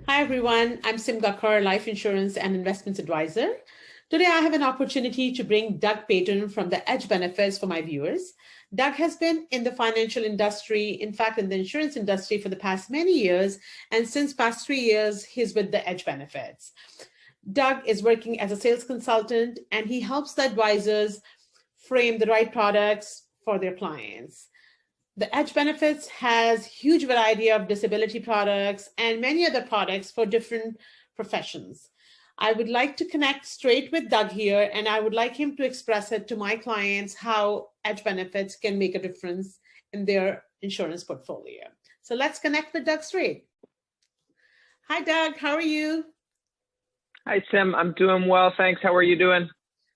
Hi everyone, I'm Gakhar, life insurance and investments advisor. Today I have an opportunity to bring Doug Paton from the Edge Benefits for my viewers. Doug has been in the financial industry, in fact in the insurance industry for the past many years, and since past 3 years he's with the Edge Benefits. Doug is working as a sales consultant and he helps the advisors frame the right products for their clients. The Edge Benefits has huge variety of disability products and many other products for different professions. I would like to connect straight with Doug here, and I would like him to express it to my clients how Edge Benefits can make a difference in their insurance portfolio. So let's connect with Doug straight. Hi, Doug. How are you? Hi, Sim. I'm doing well, thanks. How are you doing?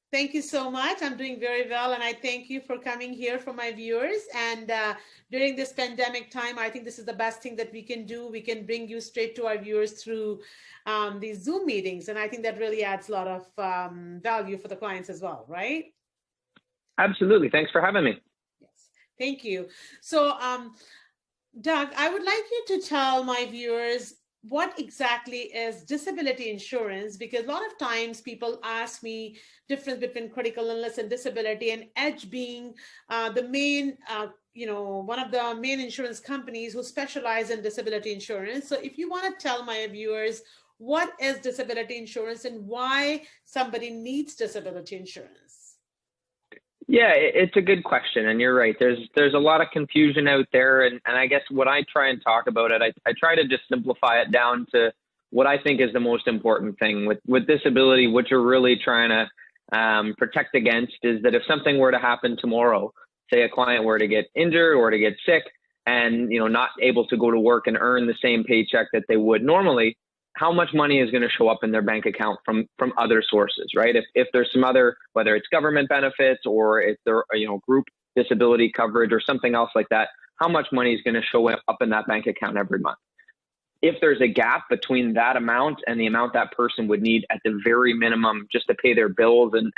Thank you so much. I'm doing very well, and I thank you for coming here for my viewers. And during this pandemic time, I think this is the best thing that we can do. We can bring you straight to our viewers through these Zoom meetings, and I think that really adds a lot of value for the clients as well, right? Absolutely. Thanks for having me. Yes, thank you. So, Doug, I would like you to tell my viewers what exactly is disability insurance, because a lot of times people ask me difference between critical illness and disability, and Edge being the main one of the main insurance companies who specialize in disability insurance. So if you want to tell my viewers what is disability insurance and why somebody needs disability insurance. Yeah, it's a good question, and you're right. There's a lot of confusion out there, and I guess what I try and talk about it, I try to just simplify it down to what I think is the most important thing with disability. What you're really trying to protect against is that if something were to happen tomorrow, say a client were to get injured or to get sick, and not able to go to work and earn the same paycheck that they would normally, how much money is going to show up in their bank account from other sources, right? If there's some other, whether it's government benefits or if there group disability coverage or something else like that, how much money is going to show up in that bank account every month? If there's a gap between that amount and the amount that person would need at the very minimum just to pay their bills and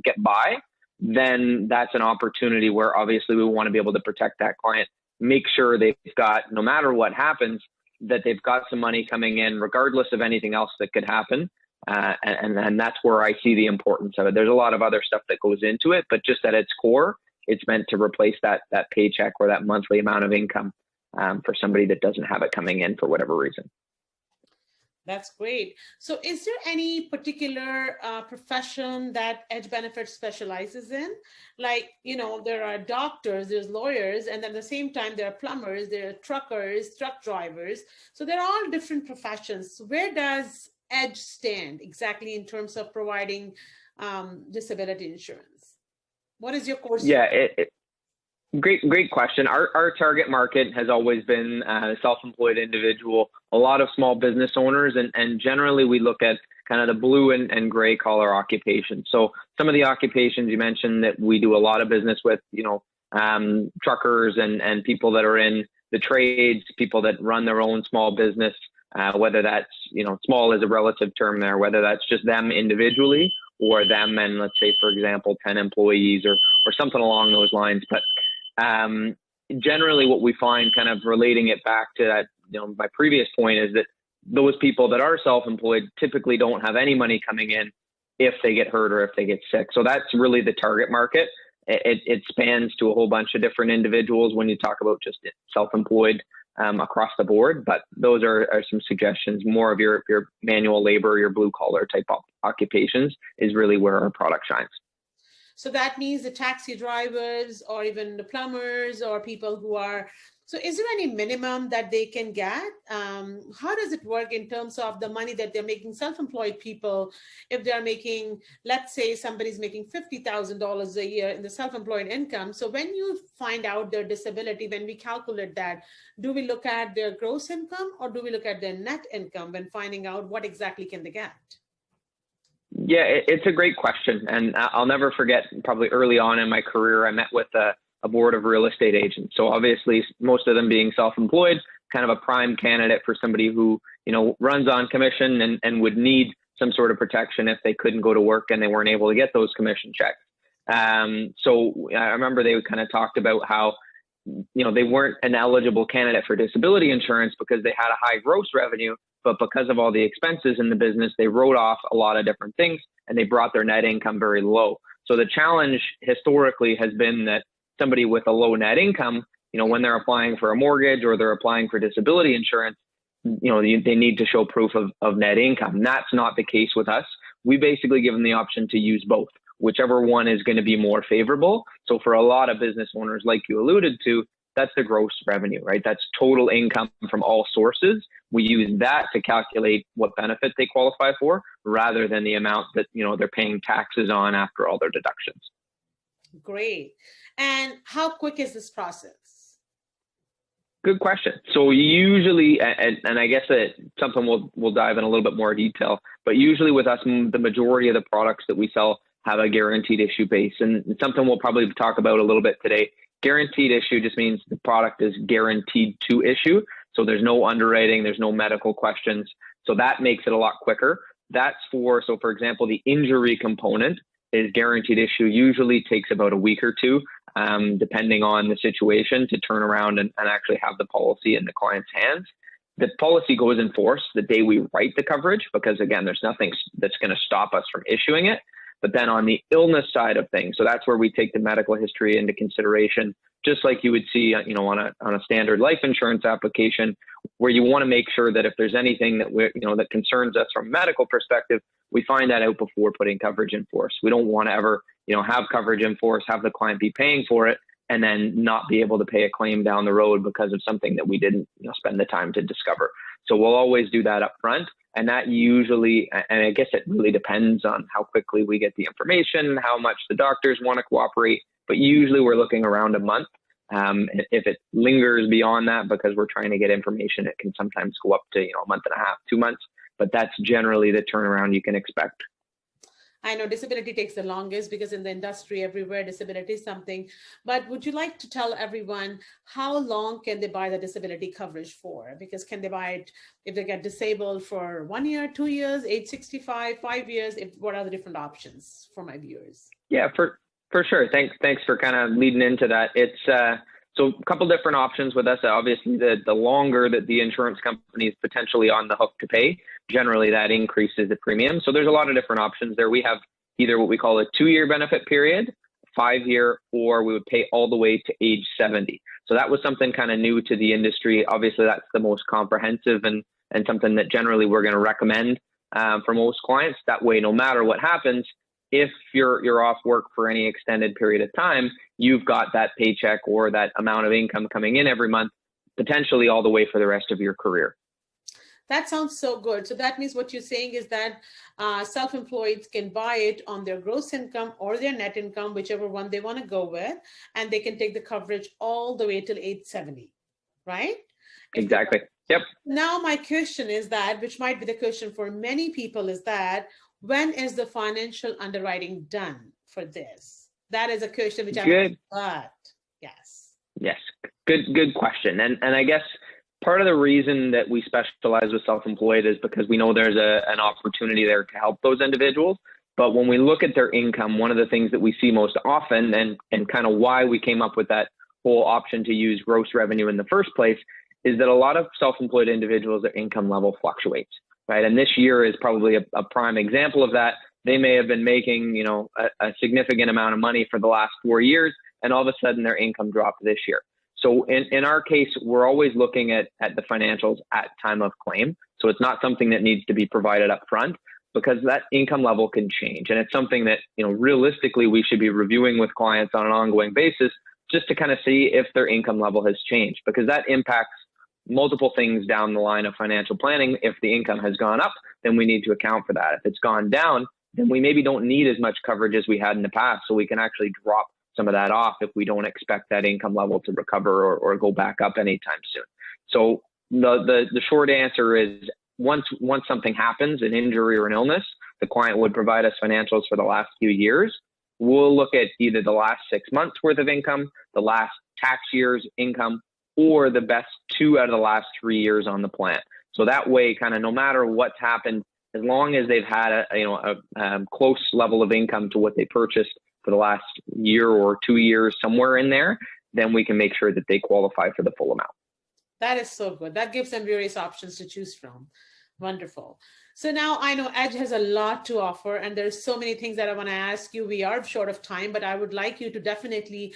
get by, then that's an opportunity where obviously we want to be able to protect that client, make sure they've got, no matter what happens, that they've got some money coming in regardless of anything else that could happen. And that's where I see the importance of it. There's a lot of other stuff that goes into it, but just at its core, it's meant to replace that paycheck or that monthly amount of income for somebody that doesn't have it coming in for whatever reason. That's great. So is there any particular profession that Edge Benefits specializes in? Like, there are doctors, there's lawyers, and then at the same time, there are plumbers, there are truckers, truck drivers. So they're all different professions. So where does Edge stand exactly in terms of providing disability insurance? What is your course? Yeah, Great question. Our target market has always been self-employed individual, a lot of small business owners, and generally we look at kind of the blue and gray collar occupations. So some of the occupations you mentioned that we do a lot of business with, truckers and people that are in the trades, people that run their own small business, whether that's, small is a relative term there, whether that's just them individually or them and, let's say, for example, 10 employees or something along those lines. But generally what we find, kind of relating it back to that, my previous point, is that those people that are self-employed typically don't have any money coming in if they get hurt or if they get sick. So that's really the target market. It spans to a whole bunch of different individuals when you talk about just self-employed across the board. But those are some suggestions. More of your manual labor, your blue collar type of occupations is really where our product shines. So that means the taxi drivers or even the plumbers or people who are, so is there any minimum that they can get? How does it work in terms of the money that they're making? Self-employed people, if they're making, let's say somebody's making $50,000 a year in the self-employed income. So when you find out their disability, when we calculate that, do we look at their gross income or do we look at their net income when finding out what exactly can they get? Yeah, it's a great question. And I'll never forget, probably early on in my career, I met with a board of real estate agents. So obviously, most of them being self-employed, kind of a prime candidate for somebody who, runs on commission and would need some sort of protection if they couldn't go to work and they weren't able to get those commission checks. So I remember they kind of talked about how, they weren't an eligible candidate for disability insurance because they had a high gross revenue, but because of all the expenses in the business, they wrote off a lot of different things and they brought their net income very low. So the challenge historically has been that somebody with a low net income, when they're applying for a mortgage or they're applying for disability insurance, they need to show proof of net income. That's not the case with us. We basically give them the option to use both, whichever one is going to be more favorable. So for a lot of business owners, like you alluded to, that's the gross revenue, right? That's total income from all sources. We use that to calculate what benefit they qualify for, rather than the amount that, they're paying taxes on after all their deductions. Great. And how quick is this process? Good question. So usually, and I guess that something we'll dive in a little bit more detail, but usually with us, the majority of the products that we sell have a guaranteed issue base, and something we'll probably talk about a little bit today. Guaranteed issue just means the product is guaranteed to issue. So there's no underwriting, there's no medical questions. So that makes it a lot quicker. So for example, the injury component is guaranteed issue, usually takes about a week or two, depending on the situation, to turn around and actually have the policy in the client's hands. The policy goes in force the day we write the coverage, because again, there's nothing that's going to stop us from issuing it. But then on the illness side of things, so that's where we take the medical history into consideration, just like you would see, on a standard life insurance application, where you want to make sure that if there's anything that that concerns us from a medical perspective, we find that out before putting coverage in force. We don't want to ever, have coverage in force, have the client be paying for it, and then not be able to pay a claim down the road because of something that we didn't, spend the time to discover. So we'll always do that up front. And that usually, and I guess it really depends on how quickly we get the information, how much the doctors want to cooperate, but usually we're looking around a month. If it lingers beyond that, because we're trying to get information, it can sometimes go up to, a month and a half, 2 months, but that's generally the turnaround you can expect. I know disability takes the longest because in the industry everywhere, disability is something. But would you like to tell everyone how long can they buy the disability coverage for? Because can they buy it if they get disabled for 1 year, 2 years, age 65, 5 years? What are the different options for my viewers? Yeah, for sure. Thanks for kind of leading into that. It's so a couple different options with us. Obviously, the longer that the insurance company is potentially on the hook to pay, generally that increases the premium. So there's a lot of different options there. We have either what we call a 2-year benefit period, 5-year, or we would pay all the way to age 70. So that was something kind of new to the industry. Obviously, that's the most comprehensive and something that generally we're going to recommend for most clients. That way, no matter what happens, if you're off work for any extended period of time, you've got that paycheck or that amount of income coming in every month, potentially all the way for the rest of your career. That sounds so good. So that means what you're saying is that self-employed can buy it on their gross income or their net income, whichever one they want to go with, and they can take the coverage all the way till age 70, right? Exactly. Yep. Now my question is that, which might be the question for many people, is that when is the financial underwriting done for this? That is a question which good. But yes. Yes. Good question. And I guess part of the reason that we specialize with self-employed is because we know there's an opportunity there to help those individuals. But when we look at their income, one of the things that we see most often, and kind of why we came up with that whole option to use gross revenue in the first place, is that a lot of self-employed individuals, their income level fluctuates, right? And this year is probably a prime example of that. They may have been making, a significant amount of money for the last 4 years, and all of a sudden their income dropped this year. So in our case, we're always looking at the financials at time of claim. So it's not something that needs to be provided up front, because that income level can change. And it's something that, realistically, we should be reviewing with clients on an ongoing basis, just to kind of see if their income level has changed, because that impacts multiple things down the line of financial planning. If the income has gone up, then we need to account for that. If it's gone down, then we maybe don't need as much coverage as we had in the past. So we can actually drop some of that off if we don't expect that income level to recover or go back up anytime soon. So the short answer is once something happens, an injury or an illness, the client would provide us financials for the last few years. We'll look at either the last 6 months worth of income, the last tax year's income, or the best 2 out of the last 3 years on the plan. So that way, kind of no matter what's happened, as long as they've had a close level of income to what they purchased for the last year or 2 years, somewhere in there, then we can make sure that they qualify for the full amount. That is so good. That gives them various options to choose from. Wonderful. So now I know Edge has a lot to offer, and there's so many things that I want to ask you. We are short of time, but I would like you to definitely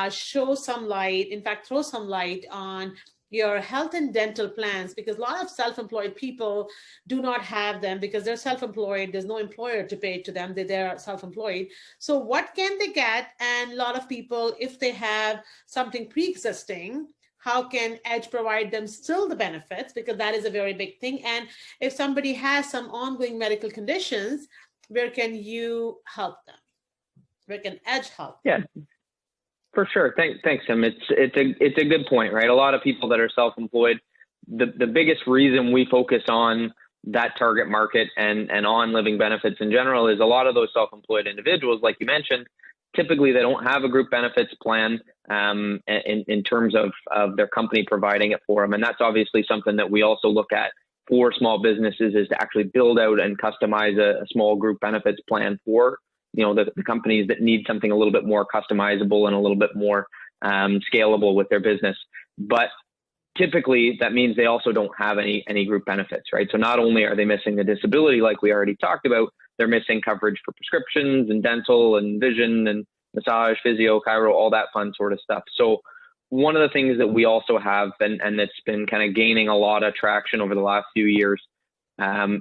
show some light, in fact, throw some light on your health and dental plans, because a lot of self-employed people do not have them because they're self-employed. There's no employer to pay to them. They're self-employed. So what can they get? And a lot of people, if they have something pre-existing, how can Edge provide them still the benefits? Because that is a very big thing. And if somebody has some ongoing medical conditions, where can you help them? Where can Edge help them? Yeah, for sure. Thanks, Tim. It's a good point, right? A lot of people that are self-employed, the biggest reason we focus on that target market and on living benefits in general is a lot of those self-employed individuals, like you mentioned, typically they don't have a group benefits plan in terms of their company providing it for them. And that's obviously something that we also look at for small businesses, is to actually build out and customize a small group benefits plan for the companies that need something a little bit more customizable and a little bit more scalable with their business. But typically that means they also don't have any group benefits, right? So not only are they missing the disability, like we already talked about, they're missing coverage for prescriptions and dental and vision and massage, physio, chiro, all that fun sort of stuff. So one of the things that we also have, and that's been kind of gaining a lot of traction over the last few years,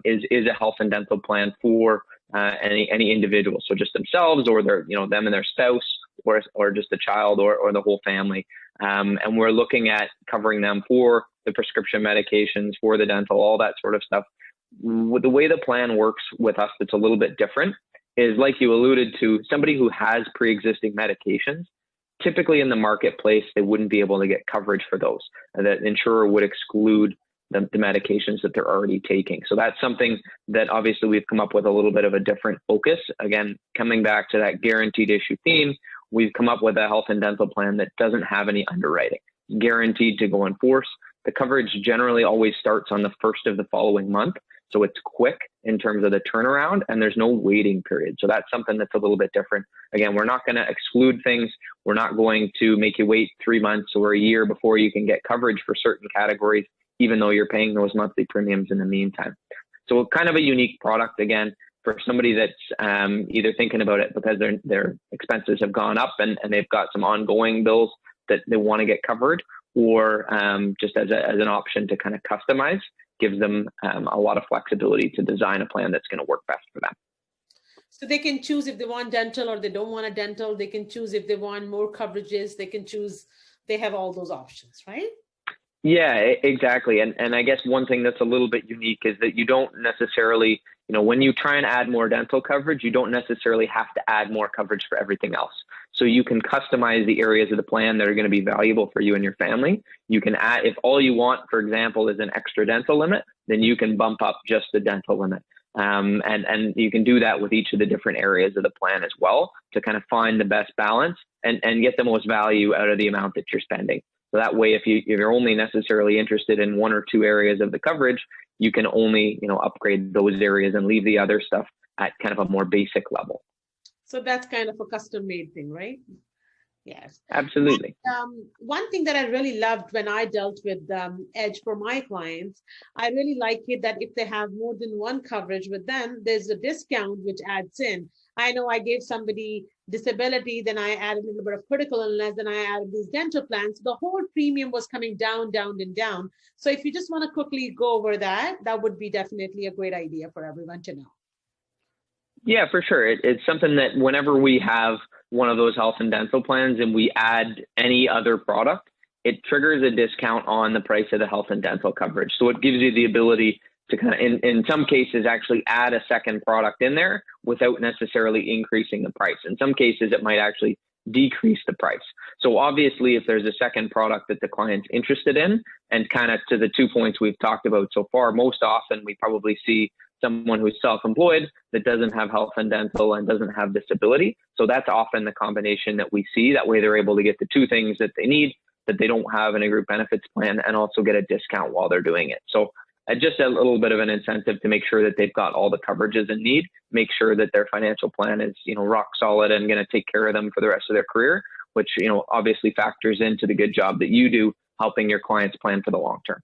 is a health and dental plan for any individual. So just themselves, or them and their spouse, or just a child, or the whole family. And we're looking at covering them for the prescription medications, for the dental, all that sort of stuff. The way the plan works with us that's a little bit different is, like you alluded to, somebody who has pre-existing medications, typically in the marketplace, they wouldn't be able to get coverage for those. And that insurer would exclude the medications that they're already taking. So that's something that obviously we've come up with a little bit of a different focus. Again, coming back to that guaranteed issue theme, we've come up with a health and dental plan that doesn't have any underwriting, guaranteed to go in force. The coverage generally always starts on the first of the following month. So it's quick in terms of the turnaround, and there's no waiting period. So that's something that's a little bit different. Again, we're not going to exclude things. We're not going to make you wait 3 months or a year before you can get coverage for certain categories, even though you're paying those monthly premiums in the meantime. So kind of a unique product, again, for somebody that's either thinking about it because their expenses have gone up and they've got some ongoing bills that they want to get covered, or just as an option to kind of customize, gives them a lot of flexibility to design a plan that's going to work best for them. So they can choose if they want dental or they don't want a dental. They can choose if they want more coverages. They can choose. They have all those options, right? Yeah, exactly. And I guess one thing that's a little bit unique is that you don't necessarily, when you try and add more dental coverage, you don't necessarily have to add more coverage for everything else. So you can customize the areas of the plan that are going to be valuable for you and your family. You can add, if all you want, for example, is an extra dental limit, then you can bump up just the dental limit. And you can do that with each of the different areas of the plan as well, to kind of find the best balance and get the most value out of the amount that you're spending. So that way, if you're only necessarily interested in 1 or 2 areas of the coverage, you can only, upgrade those areas and leave the other stuff at kind of a more basic level. So that's kind of a custom made thing, right? Yes. Absolutely. One thing that I really loved when I dealt with Edge for my clients, I really like it that if they have more than one coverage with them, there's a discount which adds in. I know I gave somebody disability, then I added a little bit of critical illness, then I added these dental plans. The whole premium was coming down, down, and down. So if you just want to quickly go over that, that would be definitely a great idea for everyone to know. Yeah, for sure. It's something that whenever we have one of those health and dental plans and we add any other product, it triggers a discount on the price of the health and dental coverage. So it gives you the ability to kind of, in some cases, actually add a second product in there without necessarily increasing the price. In some cases, it might actually decrease the price. So obviously, if there's a second product that the client's interested in, and kind of to the 2 points we've talked about so far, most often we probably see someone who's self-employed that doesn't have health and dental and doesn't have disability. So that's often the combination that we see. That way they're able to get the 2 things that they need, that they don't have in a group benefits plan, and also get a discount while they're doing it. So just a little bit of an incentive to make sure that they've got all the coverages they need, make sure that their financial plan is, rock solid and going to take care of them for the rest of their career, which, obviously factors into the good job that you do helping your clients plan for the long term.